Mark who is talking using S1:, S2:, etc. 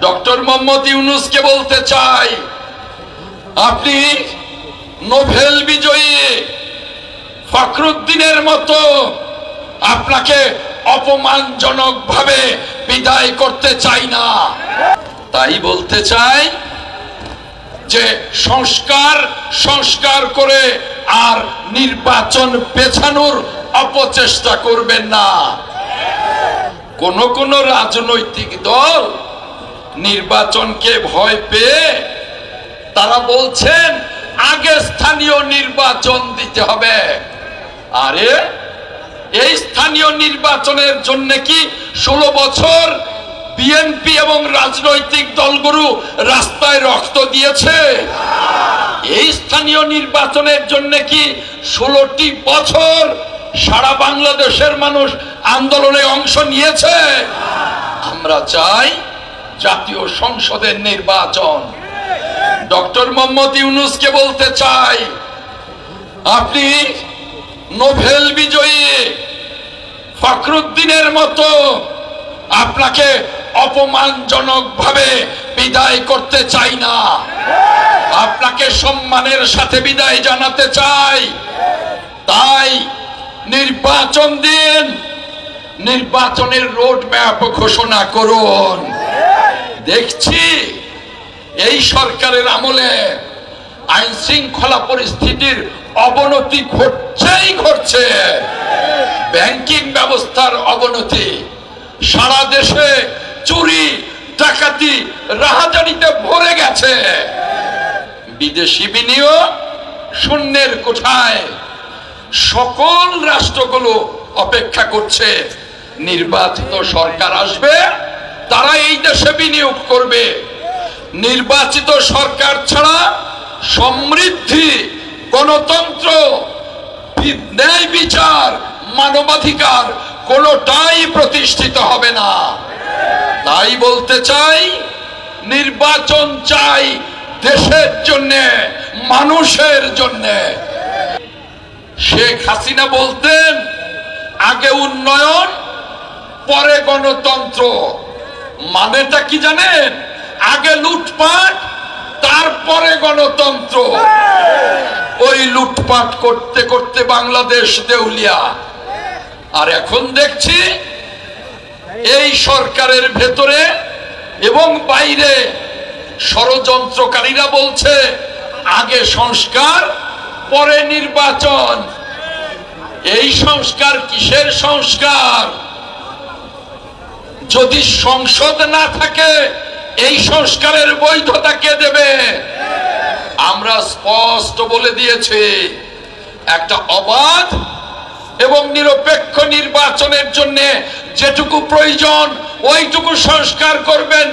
S1: Doctor Mohammad ইউনূসকে বলতে চাই, আপনি নোবেল বিজয়ী ফখরুদ্দিনের মতো আপনাকে অপমানজনক ভাবে বিদায় করতে চাই না। তাই বলতে চাই যে সংস্কার সংস্কার করে আর নির্বাচন পেছানোর অপচেষ্টা করবেন না। কোন কোন রাজনৈতিক দল নির্বাচনকে ভয় পেয়ে তারা বলছেন আগে স্থানীয় নির্বাচন দিতে হবে। আরে এই স্থানীয় নির্বাচনের জন্য কি 16 বছর বিএনপি এবং রাজনৈতিক দলগুলো রাস্তায় রক্ত দিয়েছে? এই স্থানীয় নির্বাচনের জন্য কি 16টি বছর সারা বাংলাদেশের মানুষ আন্দোলনে অংশ নিয়েছে? আমরা চাই জাতীয় সংসদের নির্বাচন। ডক্টর মোহাম্মদ ইউনূসকে বলতে চাই, আপনি নোবেল বিজয়ী ফখরুদ্দিনের মতো আপনাকে অপমানজনক ভাবে বিদায় করতে চাই না। আপনাকে সম্মানের সাথে বিদায় জানাতে চাই। তাই নির্বাচন দিন, নির্বাচনের রোড ম্যাপ ঘোষণা করুন। দেখছি এই সরকারের আমলে আইন শৃঙ্খলা পরিস্থিতির অবনতি ঘটছে। ব্যাংকিং ব্যবস্থার অবনতি, সারা দেশে চুরি ডাকাতি রাহাজানিতে ভরে গেছে। বিদেশি বিনিয়োগ শূন্যের কোঠায়। সকল রাষ্ট্রগুলো অপেক্ষা করছে নির্বাচিত সরকার আসবে, তারা এই দেশে বিনিয়োগ করবে। নির্বাচিত সরকার ছাড়া সমৃদ্ধি, গণতন্ত্র, ন্যায় বিচার, মানবাধিকার কোনটাই প্রতিষ্ঠিত হবে না। তাই বলতে চাই, নির্বাচন চাই দেশের জন্য, মানুষের জন্য। শেখ হাসিনা বলতেন আগে উন্নয়ন পরে গণতন্ত্র। মানেটা কি জানেন? আগে লুটপাট তারপরে গণতন্ত্র। ওই লুটপাট করতে করতে বাংলাদেশ দেউলিয়া। আর এখন দেখছি এই সরকারের ভেতরে এবং বাইরে ষড়যন্ত্রকারীরা বলছে আগে সংস্কার পরে নির্বাচন। এই সংস্কার কিসের সংস্কার? যদি সংসদ না থাকে এই সংস্কারের বৈধতা কে দেবে? আমরা স্পষ্ট বলে দিয়েছি, একটা অবাধ এবং নিরপেক্ষ নির্বাচনের জন্য যেটুকু প্রয়োজন ওইটুকু সংস্কার করবেন,